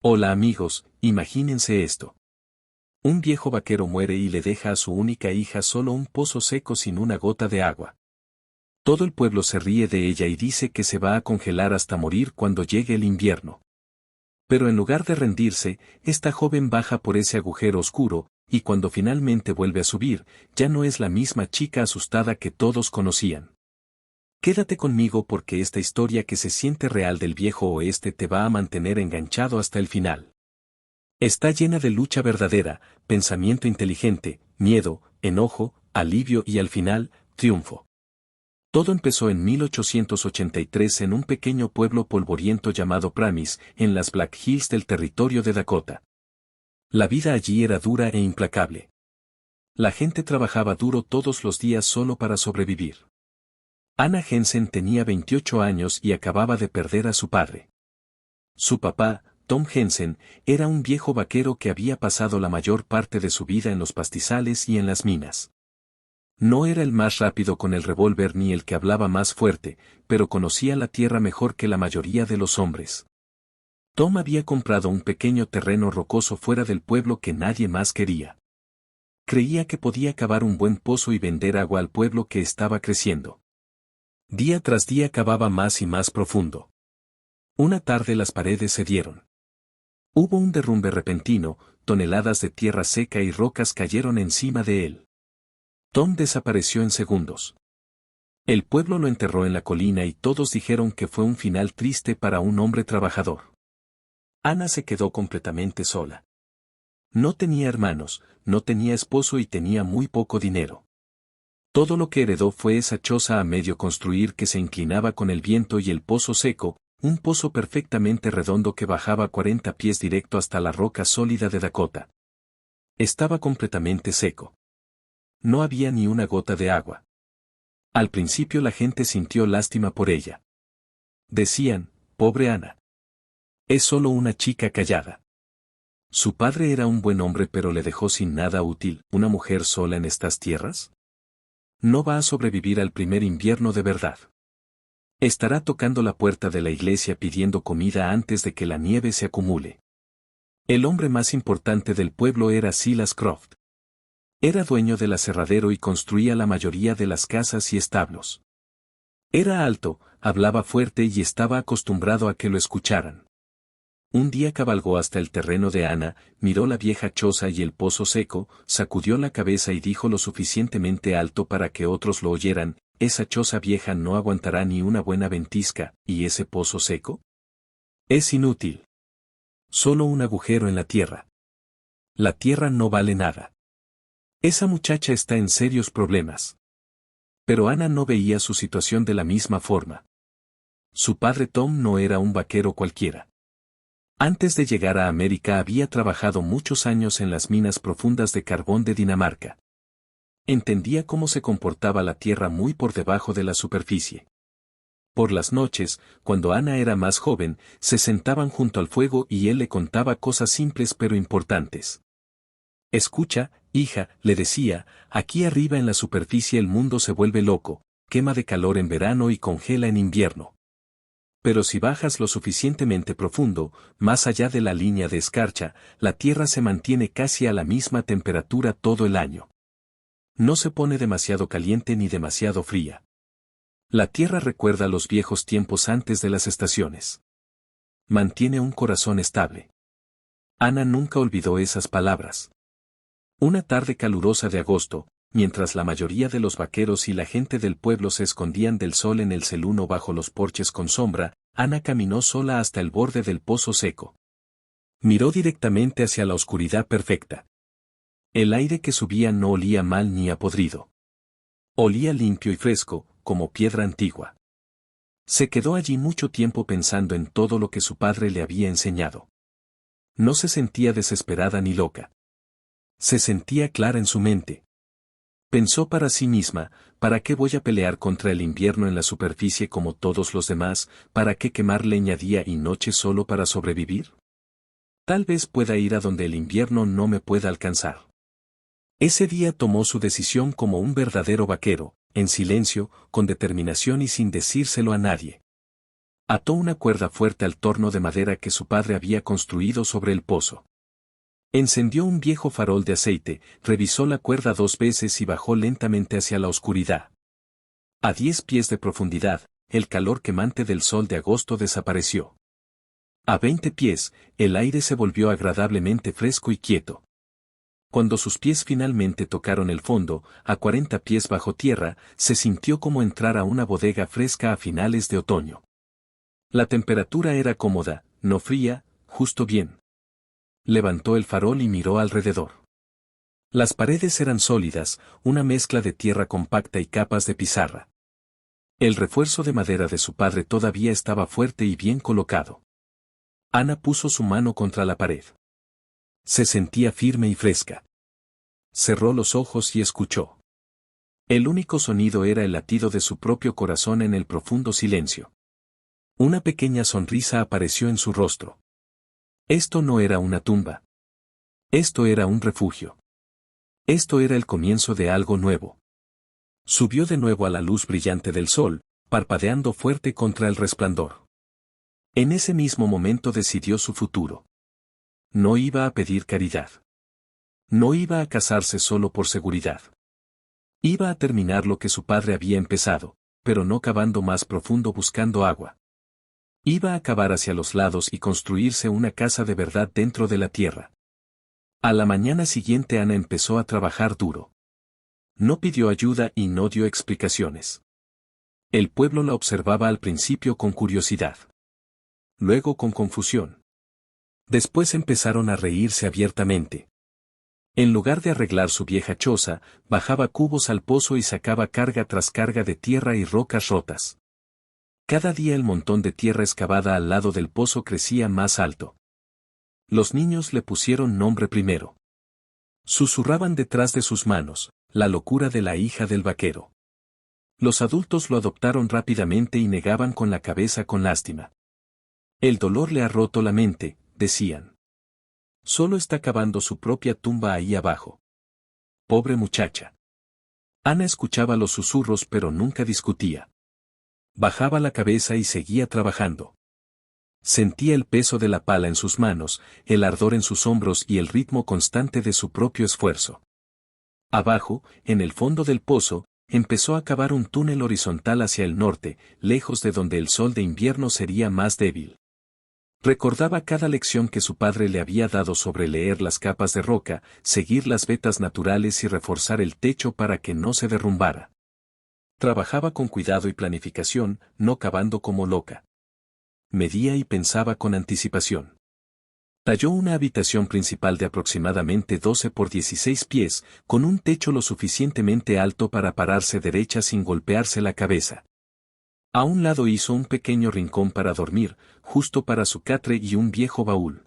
Hola amigos, imagínense esto. Un viejo vaquero muere y le deja a su única hija solo un pozo seco sin una gota de agua. Todo el pueblo se ríe de ella y dice que se va a congelar hasta morir cuando llegue el invierno. Pero en lugar de rendirse, esta joven baja por ese agujero oscuro, y cuando finalmente vuelve a subir, ya no es la misma chica asustada que todos conocían. Quédate conmigo porque esta historia que se siente real del viejo oeste te va a mantener enganchado hasta el final. Está llena de lucha verdadera, pensamiento inteligente, miedo, enojo, alivio y al final, triunfo. Todo empezó en 1883 en un pequeño pueblo polvoriento llamado Pramis, en las Black Hills del territorio de Dakota. La vida allí era dura e implacable. La gente trabajaba duro todos los días solo para sobrevivir. Anna Jensen tenía 28 años y acababa de perder a su padre. Su papá, Tom Jensen, era un viejo vaquero que había pasado la mayor parte de su vida en los pastizales y en las minas. No era el más rápido con el revólver ni el que hablaba más fuerte, pero conocía la tierra mejor que la mayoría de los hombres. Tom había comprado un pequeño terreno rocoso fuera del pueblo que nadie más quería. Creía que podía cavar un buen pozo y vender agua al pueblo que estaba creciendo. Día tras día cavaba más y más profundo. Una tarde las paredes cedieron. Hubo un derrumbe repentino, toneladas de tierra seca y rocas cayeron encima de él. Tom desapareció en segundos. El pueblo lo enterró en la colina y todos dijeron que fue un final triste para un hombre trabajador. Anna se quedó completamente sola. No tenía hermanos, no tenía esposo y tenía muy poco dinero. Todo lo que heredó fue esa choza a medio construir que se inclinaba con el viento y el pozo seco, un pozo perfectamente redondo que bajaba 40 pies directo hasta la roca sólida de Dakota. Estaba completamente seco. No había ni una gota de agua. Al principio la gente sintió lástima por ella. Decían, pobre Anna. Es solo una chica callada. Su padre era un buen hombre pero le dejó sin nada útil, ¿una mujer sola en estas tierras? No va a sobrevivir al primer invierno de verdad. Estará tocando la puerta de la iglesia pidiendo comida antes de que la nieve se acumule. El hombre más importante del pueblo era Silas Croft. Era dueño del aserradero y construía la mayoría de las casas y establos. Era alto, hablaba fuerte y estaba acostumbrado a que lo escucharan. Un día cabalgó hasta el terreno de Anna, miró la vieja choza y el pozo seco, sacudió la cabeza y dijo lo suficientemente alto para que otros lo oyeran, esa choza vieja no aguantará ni una buena ventisca, ¿y ese pozo seco? Es inútil. Solo un agujero en la tierra. La tierra no vale nada. Esa muchacha está en serios problemas. Pero Anna no veía su situación de la misma forma. Su padre Tom no era un vaquero cualquiera. Antes de llegar a América había trabajado muchos años en las minas profundas de carbón de Dinamarca. Entendía cómo se comportaba la tierra muy por debajo de la superficie. Por las noches, cuando Anna era más joven, se sentaban junto al fuego y él le contaba cosas simples pero importantes. Escucha, hija, le decía, aquí arriba en la superficie el mundo se vuelve loco, quema de calor en verano y congela en invierno. Pero si bajas lo suficientemente profundo, más allá de la línea de escarcha, la tierra se mantiene casi a la misma temperatura todo el año. No se pone demasiado caliente ni demasiado fría. La tierra recuerda los viejos tiempos antes de las estaciones. Mantiene un corazón estable. Anna nunca olvidó esas palabras. Una tarde calurosa de agosto, mientras la mayoría de los vaqueros y la gente del pueblo se escondían del sol en el celuno bajo los porches con sombra, Anna caminó sola hasta el borde del pozo seco. Miró directamente hacia la oscuridad perfecta. El aire que subía no olía mal ni a podrido. Olía limpio y fresco, como piedra antigua. Se quedó allí mucho tiempo pensando en todo lo que su padre le había enseñado. No se sentía desesperada ni loca. Se sentía clara en su mente. Pensó para sí misma, ¿para qué voy a pelear contra el invierno en la superficie como todos los demás? ¿Para qué quemar leña día y noche solo para sobrevivir? Tal vez pueda ir a donde el invierno no me pueda alcanzar. Ese día tomó su decisión como un verdadero vaquero, en silencio, con determinación y sin decírselo a nadie. Ató una cuerda fuerte al torno de madera que su padre había construido sobre el pozo. Encendió un viejo farol de aceite, revisó la cuerda 2 veces y bajó lentamente hacia la oscuridad. A 10 pies de profundidad, el calor quemante del sol de agosto desapareció. A 20 pies, el aire se volvió agradablemente fresco y quieto. Cuando sus pies finalmente tocaron el fondo, a 40 pies bajo tierra, se sintió como entrar a una bodega fresca a finales de otoño. La temperatura era cómoda, no fría, justo bien. Levantó el farol y miró alrededor. Las paredes eran sólidas, una mezcla de tierra compacta y capas de pizarra. El refuerzo de madera de su padre todavía estaba fuerte y bien colocado. Ana puso su mano contra la pared. Se sentía firme y fresca. Cerró los ojos y escuchó. El único sonido era el latido de su propio corazón en el profundo silencio. Una pequeña sonrisa apareció en su rostro. Esto no era una tumba. Esto era un refugio. Esto era el comienzo de algo nuevo. Subió de nuevo a la luz brillante del sol, parpadeando fuerte contra el resplandor. En ese mismo momento decidió su futuro. No iba a pedir caridad. No iba a casarse solo por seguridad. Iba a terminar lo que su padre había empezado, pero no cavando más profundo buscando agua. Iba a cavar hacia los lados y construirse una casa de verdad dentro de la tierra. A la mañana siguiente Ana empezó a trabajar duro. No pidió ayuda y no dio explicaciones. El pueblo la observaba al principio con curiosidad. Luego con confusión. Después empezaron a reírse abiertamente. En lugar de arreglar su vieja choza, bajaba cubos al pozo y sacaba carga tras carga de tierra y rocas rotas. Cada día el montón de tierra excavada al lado del pozo crecía más alto. Los niños le pusieron nombre primero. Susurraban detrás de sus manos, la locura de la hija del vaquero. Los adultos lo adoptaron rápidamente y negaban con la cabeza con lástima. El dolor le ha roto la mente, decían. Solo está cavando su propia tumba ahí abajo. Pobre muchacha. Ana escuchaba los susurros pero nunca discutía. Bajaba la cabeza y seguía trabajando. Sentía el peso de la pala en sus manos, el ardor en sus hombros y el ritmo constante de su propio esfuerzo. Abajo, en el fondo del pozo, empezó a cavar un túnel horizontal hacia el norte, lejos de donde el sol de invierno sería más débil. Recordaba cada lección que su padre le había dado sobre leer las capas de roca, seguir las vetas naturales y reforzar el techo para que no se derrumbara. Trabajaba con cuidado y planificación, no cavando como loca. Medía y pensaba con anticipación. Talló una habitación principal de aproximadamente 12 por 16 pies, con un techo lo suficientemente alto para pararse derecha sin golpearse la cabeza. A un lado hizo un pequeño rincón para dormir, justo para su catre y un viejo baúl.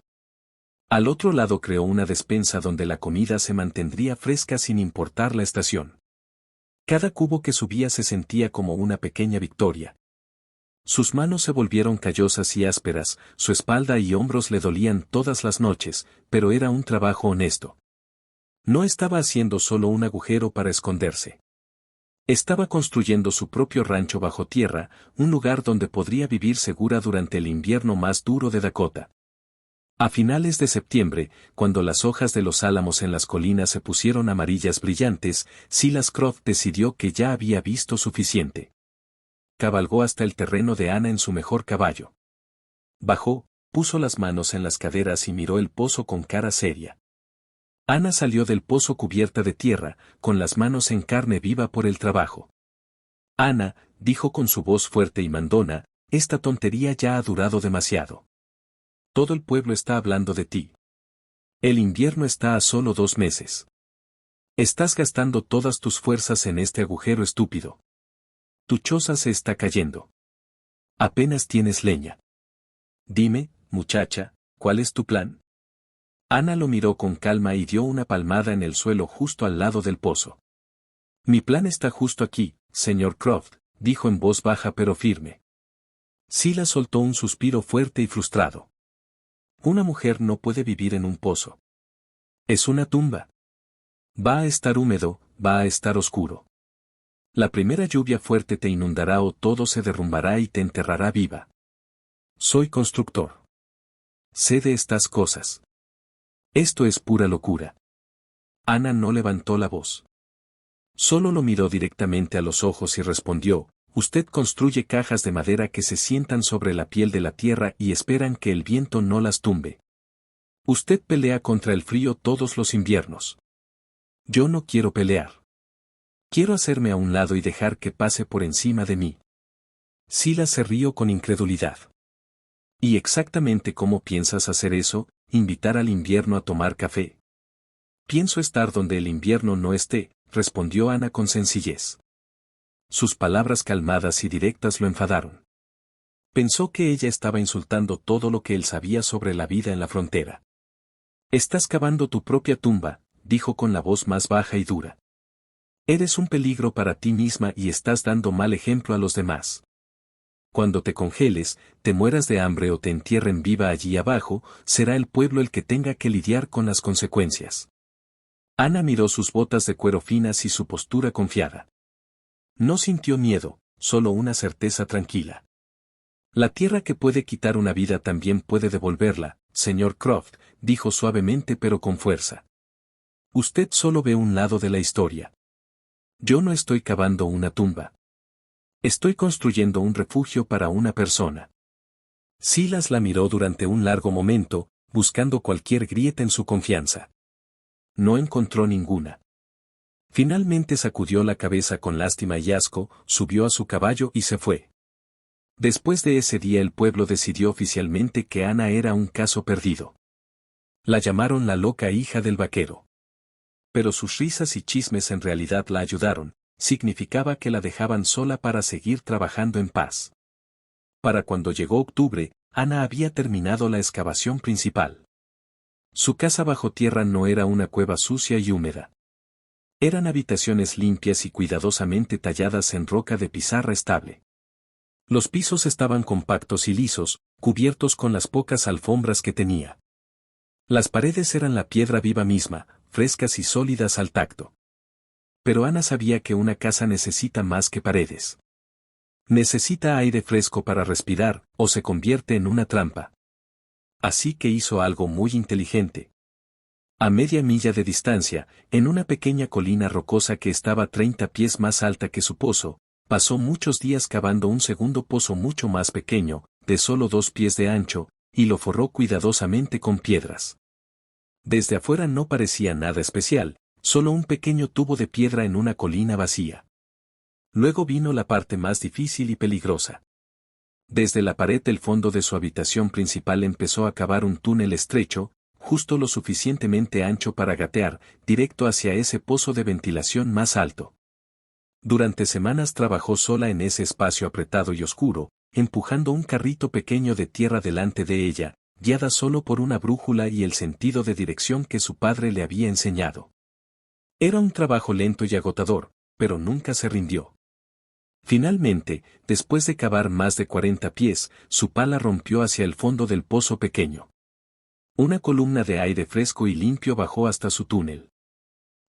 Al otro lado creó una despensa donde la comida se mantendría fresca sin importar la estación. Cada cubo que subía se sentía como una pequeña victoria. Sus manos se volvieron callosas y ásperas, su espalda y hombros le dolían todas las noches, pero era un trabajo honesto. No estaba haciendo solo un agujero para esconderse. Estaba construyendo su propio rancho bajo tierra, un lugar donde podría vivir segura durante el invierno más duro de Dakota. A finales de septiembre, cuando las hojas de los álamos en las colinas se pusieron amarillas brillantes, Silas Croft decidió que ya había visto suficiente. Cabalgó hasta el terreno de Ana en su mejor caballo. Bajó, puso las manos en las caderas y miró el pozo con cara seria. Ana salió del pozo cubierta de tierra, con las manos en carne viva por el trabajo. Ana, dijo con su voz fuerte y mandona, esta tontería ya ha durado demasiado. Todo el pueblo está hablando de ti. El invierno está a solo 2 meses. Estás gastando todas tus fuerzas en este agujero estúpido. Tu choza se está cayendo. Apenas tienes leña. Dime, muchacha, ¿cuál es tu plan? Ana lo miró con calma y dio una palmada en el suelo justo al lado del pozo. Mi plan está justo aquí, señor Croft, dijo en voz baja pero firme. Silas soltó un suspiro fuerte y frustrado. Una mujer no puede vivir en un pozo. Es una tumba. Va a estar húmedo, va a estar oscuro. La primera lluvia fuerte te inundará o todo se derrumbará y te enterrará viva. Soy constructor. Sé de estas cosas. Esto es pura locura. Ana no levantó la voz. Solo lo miró directamente a los ojos y respondió, usted construye cajas de madera que se sientan sobre la piel de la tierra y esperan que el viento no las tumbe. Usted pelea contra el frío todos los inviernos. Yo no quiero pelear. Quiero hacerme a un lado y dejar que pase por encima de mí. Silas se rió con incredulidad. ¿Y exactamente cómo piensas hacer eso? ¿Invitar al invierno a tomar café? Pienso estar donde el invierno no esté, respondió Ana con sencillez. Sus palabras calmadas y directas lo enfadaron. Pensó que ella estaba insultando todo lo que él sabía sobre la vida en la frontera. Estás cavando tu propia tumba, dijo con la voz más baja y dura. Eres un peligro para ti misma y estás dando mal ejemplo a los demás. Cuando te congeles, te mueras de hambre o te entierren viva allí abajo, será el pueblo el que tenga que lidiar con las consecuencias. Ana miró sus botas de cuero finas y su postura confiada. No sintió miedo, solo una certeza tranquila. La tierra que puede quitar una vida también puede devolverla, señor Croft, dijo suavemente pero con fuerza. Usted solo ve un lado de la historia. Yo no estoy cavando una tumba. Estoy construyendo un refugio para una persona. Silas la miró durante un largo momento, buscando cualquier grieta en su confianza. No encontró ninguna. Finalmente sacudió la cabeza con lástima y asco, subió a su caballo y se fue. Después de ese día el pueblo decidió oficialmente que Ana era un caso perdido. La llamaron la loca hija del vaquero. Pero sus risas y chismes en realidad la ayudaron, significaba que la dejaban sola para seguir trabajando en paz. Para cuando llegó octubre, Ana había terminado la excavación principal. Su casa bajo tierra no era una cueva sucia y húmeda. Eran habitaciones limpias y cuidadosamente talladas en roca de pizarra estable. Los pisos estaban compactos y lisos, cubiertos con las pocas alfombras que tenía. Las paredes eran la piedra viva misma, frescas y sólidas al tacto. Pero Ana sabía que una casa necesita más que paredes. Necesita aire fresco para respirar, o se convierte en una trampa. Así que hizo algo muy inteligente. A media milla de distancia, en una pequeña colina rocosa que estaba 30 pies más alta que su pozo, pasó muchos días cavando un segundo pozo mucho más pequeño, de solo 2 pies de ancho, y lo forró cuidadosamente con piedras. Desde afuera no parecía nada especial, solo un pequeño tubo de piedra en una colina vacía. Luego vino la parte más difícil y peligrosa. Desde la pared del fondo de su habitación principal empezó a cavar un túnel estrecho, justo lo suficientemente ancho para gatear, directo hacia ese pozo de ventilación más alto. Durante semanas trabajó sola en ese espacio apretado y oscuro, empujando un carrito pequeño de tierra delante de ella, guiada solo por una brújula y el sentido de dirección que su padre le había enseñado. Era un trabajo lento y agotador, pero nunca se rindió. Finalmente, después de cavar más de 40 pies, su pala rompió hacia el fondo del pozo pequeño. Una columna de aire fresco y limpio bajó hasta su túnel.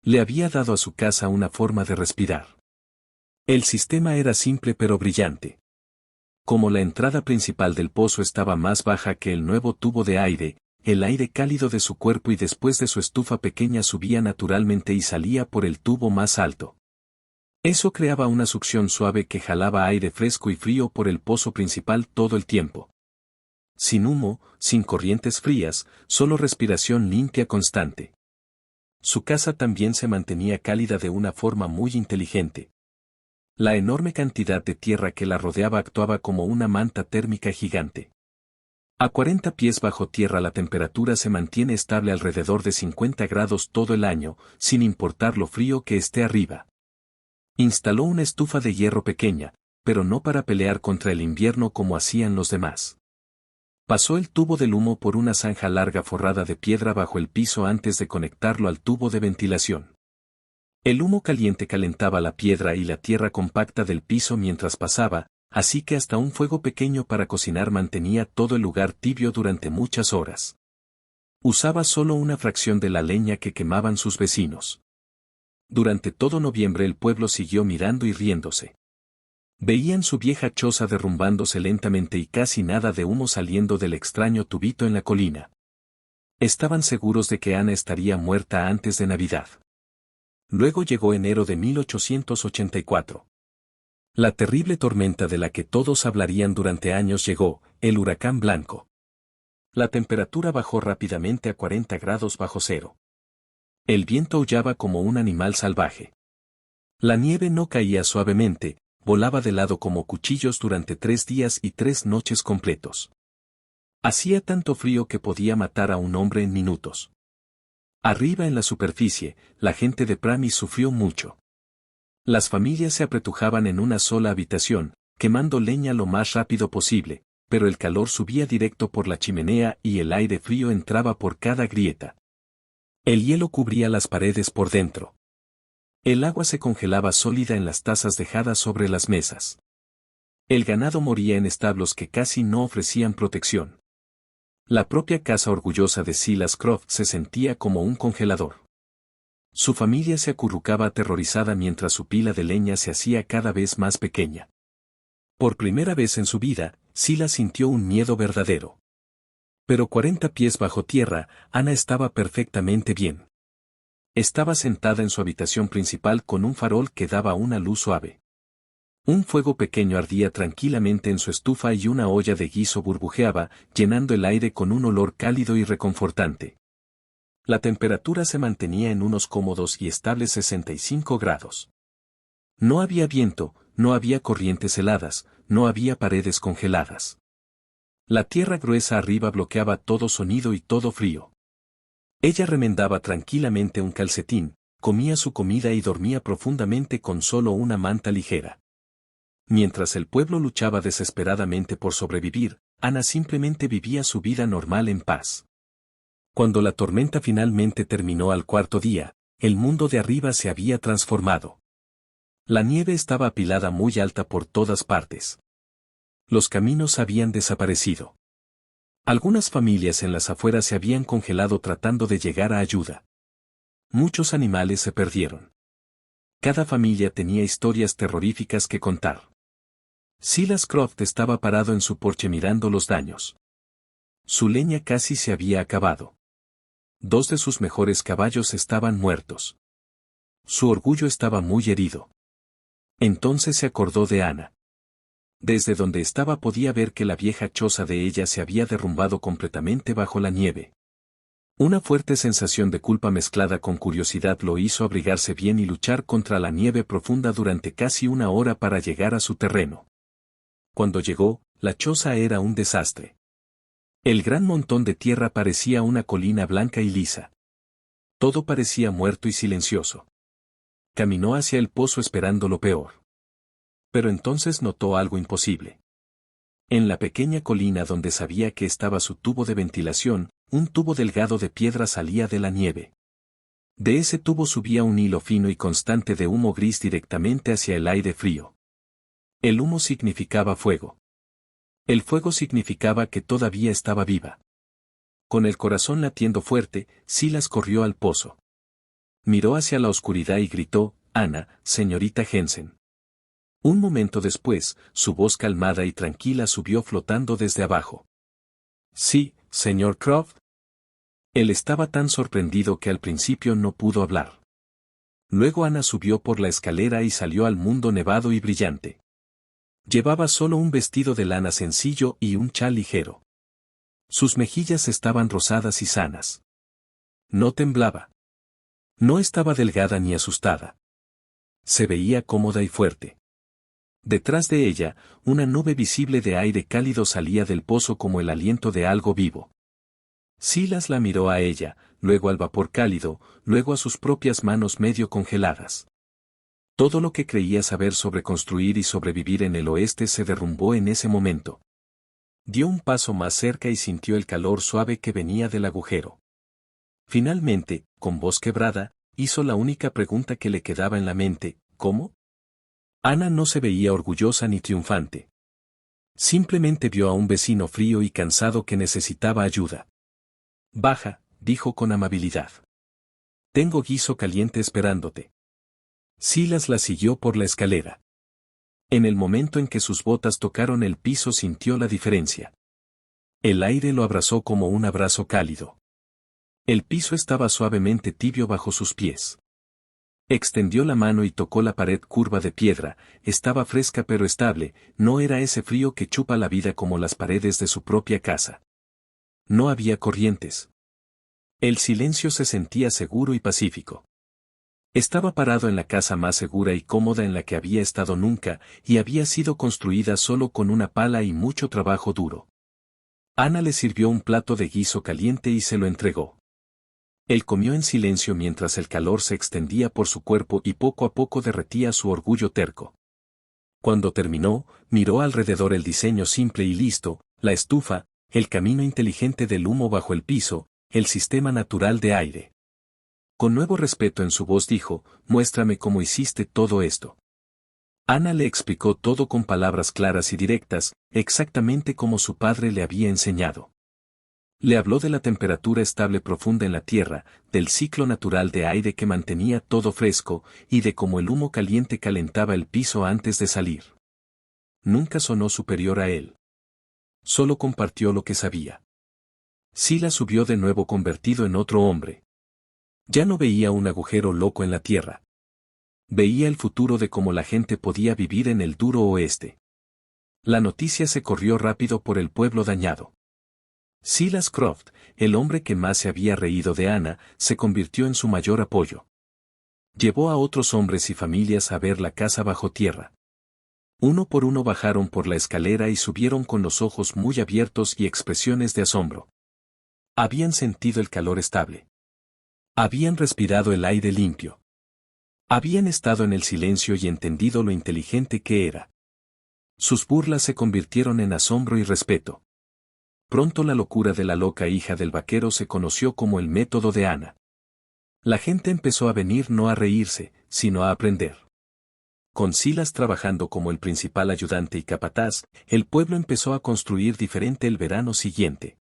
Le había dado a su casa una forma de respirar. El sistema era simple pero brillante. Como la entrada principal del pozo estaba más baja que el nuevo tubo de aire, el aire cálido de su cuerpo y después de su estufa pequeña subía naturalmente y salía por el tubo más alto. Eso creaba una succión suave que jalaba aire fresco y frío por el pozo principal todo el tiempo. Sin humo, sin corrientes frías, solo respiración limpia constante. Su casa también se mantenía cálida de una forma muy inteligente. La enorme cantidad de tierra que la rodeaba actuaba como una manta térmica gigante. A 40 pies bajo tierra la temperatura se mantiene estable alrededor de 50 grados todo el año, sin importar lo frío que esté arriba. Instaló una estufa de hierro pequeña, pero no para pelear contra el invierno como hacían los demás. Pasó el tubo del humo por una zanja larga forrada de piedra bajo el piso antes de conectarlo al tubo de ventilación. El humo caliente calentaba la piedra y la tierra compacta del piso mientras pasaba, así que hasta un fuego pequeño para cocinar mantenía todo el lugar tibio durante muchas horas. Usaba solo una fracción de la leña que quemaban sus vecinos. Durante todo noviembre el pueblo siguió mirando y riéndose. Veían su vieja choza derrumbándose lentamente y casi nada de humo saliendo del extraño tubito en la colina. Estaban seguros de que Ana estaría muerta antes de Navidad. Luego llegó enero de 1884. La terrible tormenta de la que todos hablarían durante años llegó, el huracán Blanco. La temperatura bajó rápidamente a 40 grados bajo cero. El viento aullaba como un animal salvaje. La nieve no caía suavemente, volaba de lado como cuchillos durante 3 días y 3 noches completos. Hacía tanto frío que podía matar a un hombre en minutos. Arriba en la superficie, la gente de Pramis sufrió mucho. Las familias se apretujaban en una sola habitación, quemando leña lo más rápido posible, pero el calor subía directo por la chimenea y el aire frío entraba por cada grieta. El hielo cubría las paredes por dentro. El agua se congelaba sólida en las tazas dejadas sobre las mesas. El ganado moría en establos que casi no ofrecían protección. La propia casa orgullosa de Silas Croft se sentía como un congelador. Su familia se acurrucaba aterrorizada mientras su pila de leña se hacía cada vez más pequeña. Por primera vez en su vida, Silas sintió un miedo verdadero. Pero 40 pies bajo tierra, Ana estaba perfectamente bien. Estaba sentada en su habitación principal con un farol que daba una luz suave. Un fuego pequeño ardía tranquilamente en su estufa y una olla de guiso burbujeaba, llenando el aire con un olor cálido y reconfortante. La temperatura se mantenía en unos cómodos y estables 65 grados. No había viento, no había corrientes heladas, no había paredes congeladas. La tierra gruesa arriba bloqueaba todo sonido y todo frío. Ella remendaba tranquilamente un calcetín, comía su comida y dormía profundamente con solo una manta ligera. Mientras el pueblo luchaba desesperadamente por sobrevivir, Ana simplemente vivía su vida normal en paz. Cuando la tormenta finalmente terminó al cuarto día, el mundo de arriba se había transformado. La nieve estaba apilada muy alta por todas partes. Los caminos habían desaparecido. Algunas familias en las afueras se habían congelado tratando de llegar a ayuda. Muchos animales se perdieron. Cada familia tenía historias terroríficas que contar. Silas Croft estaba parado en su porche mirando los daños. Su leña casi se había acabado. 2 de sus mejores caballos estaban muertos. Su orgullo estaba muy herido. Entonces se acordó de Ana. Desde donde estaba podía ver que la vieja choza de ella se había derrumbado completamente bajo la nieve. Una fuerte sensación de culpa mezclada con curiosidad lo hizo abrigarse bien y luchar contra la nieve profunda durante casi 1 hora para llegar a su terreno. Cuando llegó, la choza era un desastre. El gran montón de tierra parecía una colina blanca y lisa. Todo parecía muerto y silencioso. Caminó hacia el pozo esperando lo peor. Pero entonces notó algo imposible. En la pequeña colina donde sabía que estaba su tubo de ventilación, un tubo delgado de piedra salía de la nieve. De ese tubo subía un hilo fino y constante de humo gris directamente hacia el aire frío. El humo significaba fuego. El fuego significaba que todavía estaba viva. Con el corazón latiendo fuerte, Silas corrió al pozo. Miró hacia la oscuridad y gritó, «Ana, señorita Jensen». Un momento después, su voz calmada y tranquila subió flotando desde abajo. «Sí, señor Croft». Él estaba tan sorprendido que al principio no pudo hablar. Luego Ana subió por la escalera y salió al mundo nevado y brillante. Llevaba solo un vestido de lana sencillo y un chal ligero. Sus mejillas estaban rosadas y sanas. No temblaba. No estaba delgada ni asustada. Se veía cómoda y fuerte. Detrás de ella, una nube visible de aire cálido salía del pozo como el aliento de algo vivo. Silas la miró a ella, luego al vapor cálido, luego a sus propias manos medio congeladas. Todo lo que creía saber sobre construir y sobrevivir en el oeste se derrumbó en ese momento. Dio un paso más cerca y sintió el calor suave que venía del agujero. Finalmente, con voz quebrada, hizo la única pregunta que le quedaba en la mente, ¿cómo? Ana no se veía orgullosa ni triunfante. Simplemente vio a un vecino frío y cansado que necesitaba ayuda. Baja, dijo con amabilidad. Tengo guiso caliente esperándote. Silas la siguió por la escalera. En el momento en que sus botas tocaron el piso sintió la diferencia. El aire lo abrazó como un abrazo cálido. El piso estaba suavemente tibio bajo sus pies. Extendió la mano y tocó la pared curva de piedra, estaba fresca pero estable, no era ese frío que chupa la vida como las paredes de su propia casa. No había corrientes. El silencio se sentía seguro y pacífico. Estaba parado en la casa más segura y cómoda en la que había estado nunca, y había sido construida solo con una pala y mucho trabajo duro. Ana le sirvió un plato de guiso caliente y se lo entregó. Él comió en silencio mientras el calor se extendía por su cuerpo y poco a poco derretía su orgullo terco. Cuando terminó, miró alrededor el diseño simple y listo, la estufa, el camino inteligente del humo bajo el piso, el sistema natural de aire. Con nuevo respeto en su voz dijo, «Muéstrame cómo hiciste todo esto». Ana le explicó todo con palabras claras y directas, exactamente como su padre le había enseñado. Le habló de la temperatura estable profunda en la tierra, del ciclo natural de aire que mantenía todo fresco, y de cómo el humo caliente calentaba el piso antes de salir. Nunca sonó superior a él. Solo compartió lo que sabía. Sila subió de nuevo convertido en otro hombre. Ya no veía un agujero loco en la tierra. Veía el futuro de cómo la gente podía vivir en el duro oeste. La noticia se corrió rápido por el pueblo dañado. Silas Croft, el hombre que más se había reído de Ana, se convirtió en su mayor apoyo. Llevó a otros hombres y familias a ver la casa bajo tierra. Uno por uno bajaron por la escalera y subieron con los ojos muy abiertos y expresiones de asombro. Habían sentido el calor estable. Habían respirado el aire limpio. Habían estado en el silencio y entendido lo inteligente que era. Sus burlas se convirtieron en asombro y respeto. Pronto la locura de la loca hija del vaquero se conoció como el método de Ana. La gente empezó a venir no a reírse, sino a aprender. Con Silas trabajando como el principal ayudante y capataz, el pueblo empezó a construir diferente el verano siguiente.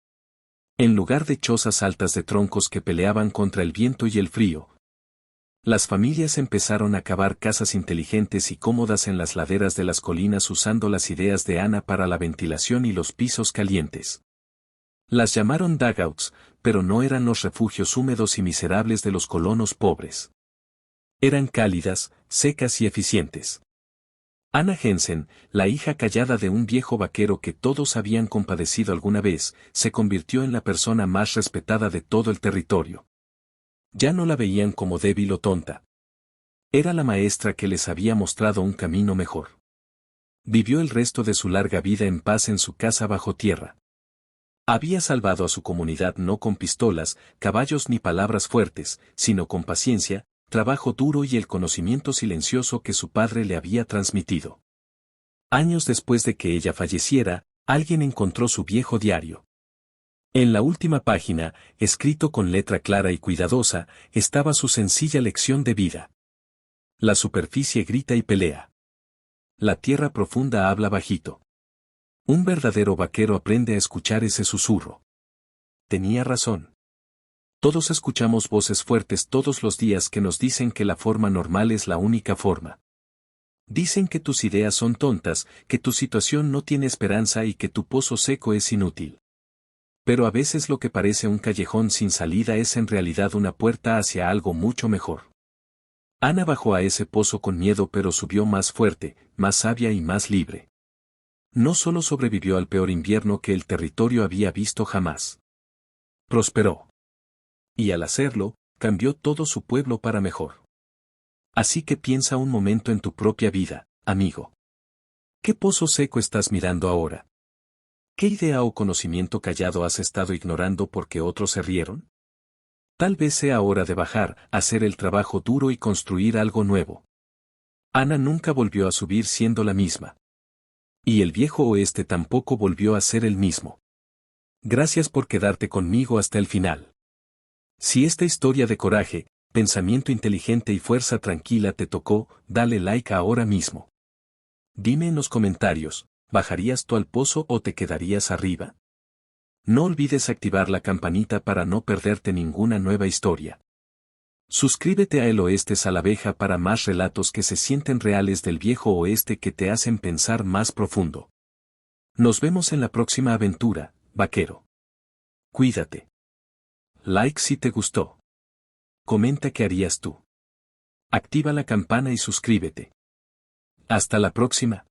En lugar de chozas altas de troncos que peleaban contra el viento y el frío, las familias empezaron a cavar casas inteligentes y cómodas en las laderas de las colinas usando las ideas de Ana para la ventilación y los pisos calientes. Las llamaron dugouts, pero no eran los refugios húmedos y miserables de los colonos pobres. Eran cálidas, secas y eficientes. Ana Jensen, la hija callada de un viejo vaquero que todos habían compadecido alguna vez, se convirtió en la persona más respetada de todo el territorio. Ya no la veían como débil o tonta. Era la maestra que les había mostrado un camino mejor. Vivió el resto de su larga vida en paz en su casa bajo tierra. Había salvado a su comunidad no con pistolas, caballos ni palabras fuertes, sino con paciencia, trabajo duro y el conocimiento silencioso que su padre le había transmitido. Años después de que ella falleciera, alguien encontró su viejo diario. En la última página, escrito con letra clara y cuidadosa, estaba su sencilla lección de vida. La superficie grita y pelea. La tierra profunda habla bajito. Un verdadero vaquero aprende a escuchar ese susurro. Tenía razón. Todos escuchamos voces fuertes todos los días que nos dicen que la forma normal es la única forma. Dicen que tus ideas son tontas, que tu situación no tiene esperanza y que tu pozo seco es inútil. Pero a veces lo que parece un callejón sin salida es en realidad una puerta hacia algo mucho mejor. Ana bajó a ese pozo con miedo pero subió más fuerte, más sabia y más libre. No solo sobrevivió al peor invierno que el territorio había visto jamás. Prosperó. Y al hacerlo, cambió todo su pueblo para mejor. Así que piensa un momento en tu propia vida, amigo. ¿Qué pozo seco estás mirando ahora? ¿Qué idea o conocimiento callado has estado ignorando porque otros se rieron? Tal vez sea hora de bajar, hacer el trabajo duro y construir algo nuevo. Ana nunca volvió a subir siendo la misma. Y el viejo oeste tampoco volvió a ser el mismo. Gracias por quedarte conmigo hasta el final. Si esta historia de coraje, pensamiento inteligente y fuerza tranquila te tocó, dale like ahora mismo. Dime en los comentarios, ¿bajarías tú al pozo o te quedarías arriba? No olvides activar la campanita para no perderte ninguna nueva historia. Suscríbete a El Oeste Salaveja para más relatos que se sienten reales del viejo oeste que te hacen pensar más profundo. Nos vemos en la próxima aventura, vaquero. Cuídate. Like si te gustó. Comenta qué harías tú. Activa la campana y suscríbete. Hasta la próxima.